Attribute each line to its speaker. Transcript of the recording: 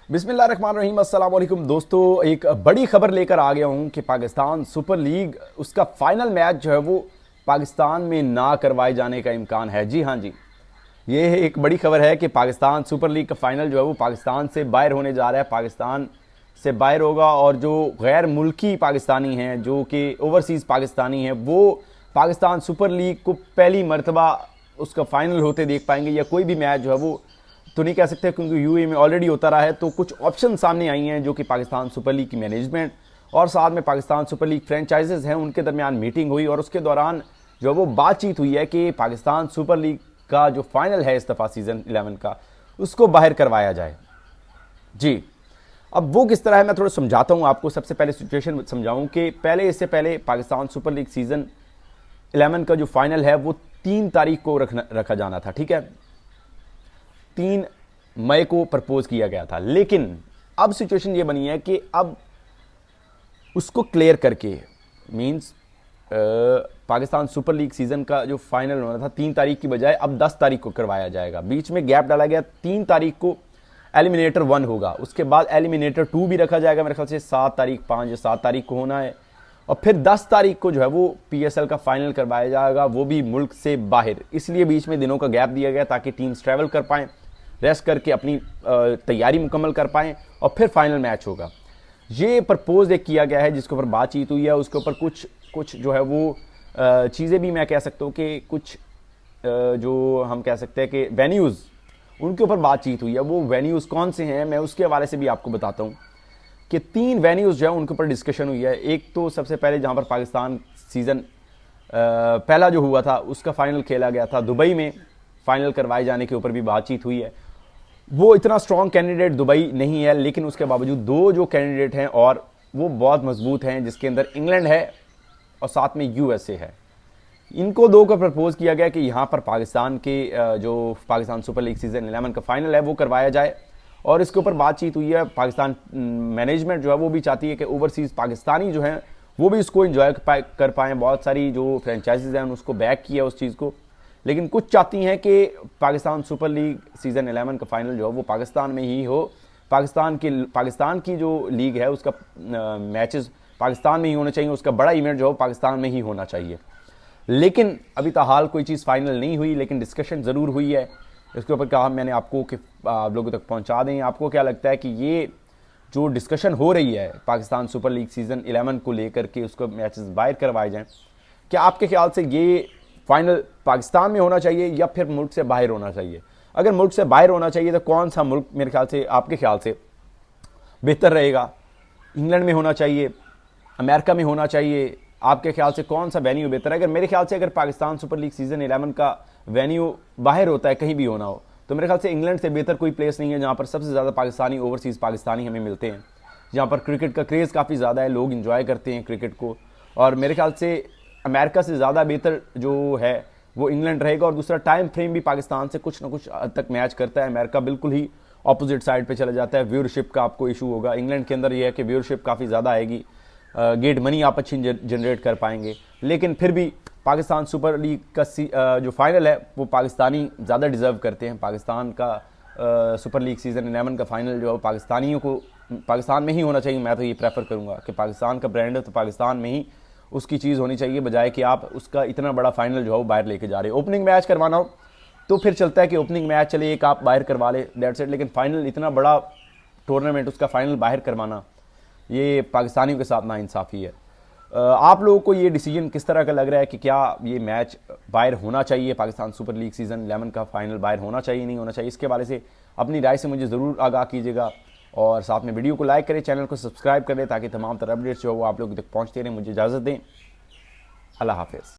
Speaker 1: बिस्मिल्लाहिर्रहमानिर्रहीम। अस्सलाम वालेकुम दोस्तों, एक बड़ी खबर लेकर आ गया हूं कि पाकिस्तान सुपर लीग उसका फाइनल मैच जो है वो पाकिस्तान में ना करवाए जाने का इम्कान है। जी हाँ जी, ये एक बड़ी खबर है कि पाकिस्तान सुपर लीग का फाइनल जो है वो पाकिस्तान से बाहर होने जा रहा है, पाकिस्तान से बाहर होगा। और जो गैर मुल्की पाकिस्तानी हैं, जो कि ओवरसीज़ पाकिस्तानी हैं, वो पाकिस्तान सुपर लीग को पहली मरतबा उसका फाइनल होते देख पाएंगे, या कोई भी मैच जो है वो तो नहीं कह सकते क्योंकि यूएई में ऑलरेडी होता रहा है। तो कुछ ऑप्शन सामने आई हैं जो कि पाकिस्तान सुपर लीग की मैनेजमेंट और साथ में पाकिस्तान सुपर लीग फ्रेंचाइजेज हैं उनके दरमियान मीटिंग हुई, और उसके दौरान जो वो बातचीत हुई है कि पाकिस्तान सुपर लीग का जो फाइनल है इस दफ़ा सीज़न 11 का, उसको बाहर करवाया जाए। जी, अब वो किस तरह है मैं थोड़ा समझाता हूँ आपको। सबसे पहले सिचुएशन समझाऊँ कि इससे पहले पाकिस्तान सुपर लीग सीज़न 11 का जो फाइनल है वो 3 तारीख को रखा जाना था। ठीक है, 3 मई को प्रपोज किया गया था, लेकिन अब सिचुएशन ये बनी है कि अब उसको क्लियर करके means Pakistan super league season का जो फाइनल होना था 3 तारीख की बजाय अब 10 तारीख को करवाया जाएगा। बीच में गैप डाला गया, 3 तारीख को एलिमिनेटर 1 होगा, उसके बाद एलिमिनेटर 2 भी रखा जाएगा, मेरे ख्याल से 7 तारीख 5 या 7 तारीख को होना है। और फिर 10 तारीख को जो है वो पीएसएल का फाइनल करवाया जाएगा, वो भी मुल्क से बाहर। इसलिए बीच में दिनों का गैप दिया गया ताकि टीम्स ट्रैवल कर पाएँ, रेस्ट करके अपनी तैयारी मुकम्मल कर पाएँ, और फिर फाइनल मैच होगा। ये प्रपोज एक किया गया है जिसके ऊपर बातचीत हुई है। उसके ऊपर कुछ जो है वो चीज़ें भी मैं कह सकता हूँ कि कुछ जो हम कह सकते हैं कि वेन्यूज़, उनके ऊपर बातचीत हुई है। वो वेन्यूज़ कौन से हैं मैं उसके हवाले से भी आपको बताता हूँ कि 3 वेन्यूज़ जो है उनके ऊपर डिस्कशन हुई है। एक तो सबसे पहले जहाँ पर पाकिस्तान सीज़न पहला जो हुआ था उसका फाइनल खेला गया था दुबई में, फाइनल करवाए जाने के ऊपर भी बातचीत हुई है। वो इतना स्ट्रॉन्ग कैंडिडेट दुबई नहीं है, लेकिन उसके बावजूद 2 जो कैंडिडेट हैं और वो बहुत मजबूत हैं, जिसके अंदर इंग्लैंड है और साथ में यूएसए है। इनको 2 को प्रपोज किया गया कि यहाँ पर पाकिस्तान के जो पाकिस्तान सुपर लीग सीजन 11 का फाइनल है वो करवाया जाए, और इसके ऊपर बातचीत हुई है। पाकिस्तान मैनेजमेंट जो है वो भी चाहती है कि ओवरसीज़ पाकिस्तानी जो हैं वो भी इसको इंजॉय कर पाएँ। बहुत सारी जो फ्रेंचाइजीज हैं उसको बैक किया उस चीज़ को, लेकिन कुछ चाहती हैं कि पाकिस्तान सुपर लीग सीज़न 11 का फाइनल जो है वो पाकिस्तान में ही हो। पाकिस्तान की जो लीग है उसका मैचेस पाकिस्तान में ही होने चाहिए, उसका बड़ा इवेंट जो है पाकिस्तान में ही होना चाहिए। लेकिन अभी ताहाल कोई चीज़ फाइनल नहीं हुई, लेकिन डिस्कशन ज़रूर हुई है। इसके ऊपर कहा मैंने आपको कि आप लोगों तक पहुंचा दें। आपको क्या लगता है कि ये जो डिस्कशन हो रही है पाकिस्तान सुपर लीग सीज़न 11 को लेकर के उसको मैचेस बाहर करवाए जाएं, क्या आपके ख्याल से ये फाइनल पाकिस्तान में होना चाहिए या फिर मुल्क से बाहर होना चाहिए? अगर मुल्क से बाहर होना चाहिए तो कौन सा मुल्क मेरे ख्याल से आपके ख्याल से बेहतर रहेगा? इंग्लैंड में होना चाहिए, अमेरिका में होना चाहिए? आपके ख्याल से कौन सा वेन्यू बेहतर है? अगर मेरे ख्याल से अगर पाकिस्तान सुपर लीग सीजन 11 का वेन्यू बाहर होता है, कहीं भी होना हो, तो मेरे ख्याल से इंग्लैंड से बेहतर कोई प्लेस नहीं है जहाँ पर सबसे ज़्यादा पाकिस्तानी ओवरसीज़ पाकिस्तानी हमें मिलते हैं, जहाँ पर क्रिकेट का क्रेज़ काफ़ी ज़्यादा है, लोग इंजॉय करते हैं क्रिकेट को। और मेरे ख्याल से अमेरिका से ज़्यादा बेहतर जो है वो इंग्लैंड रहेगा। और दूसरा, टाइम फ्रेम भी पाकिस्तान से कुछ ना कुछ हद तक मैच करता है। अमेरिका बिल्कुल ही ऑपोजिट साइड पे चला जाता है। व्यूअरशिप का आपको इशू होगा। इंग्लैंड के अंदर ये है कि व्यूअरशिप काफ़ी ज़्यादा आएगी, गेट मनी आप अच्छी जनरेट कर पाएंगे। लेकिन फिर भी पाकिस्तान सुपर लीग का जो फाइनल है वो पाकिस्तानी ज़्यादा डिज़र्व करते हैं। पाकिस्तान का सुपर लीग सीज़न 11 का फाइनल जो है पाकिस्तानियों को पाकिस्तान में ही होना चाहिए। मैं तो ये प्रेफर करूँगा कि पाकिस्तान का ब्रांड है तो पाकिस्तान में ही उसकी चीज़ होनी चाहिए, बजाय कि आप उसका इतना बड़ा फाइनल जो है वो बाहर लेके जा रहे हो। ओपनिंग मैच करवाना हो तो फिर चलता है कि ओपनिंग मैच चले एक आप बाहर करवा ले, दैट्स इट। लेकिन फाइनल, इतना बड़ा टूर्नामेंट, उसका फाइनल बाहर करवाना, ये पाकिस्तानियों के साथ नाइंसाफ़ी है। आप लोगों को ये डिसीजन किस तरह का लग रहा है कि क्या ये मैच बाहर होना चाहिए, पाकिस्तान सुपर लीग सीज़न 11 का फाइनल बाहर होना चाहिए, नहीं होना चाहिए? इसके बारे से अपनी राय से मुझे ज़रूर आगाह कीजिएगा, और साथ में वीडियो को लाइक करें, चैनल को सब्सक्राइब करें ताकि तमाम तरह अपडेट्स जो है वो आप लोगों तक पहुँचते रहें। मुझे इजाज़त दें, अल्लाह हाफ़िज़।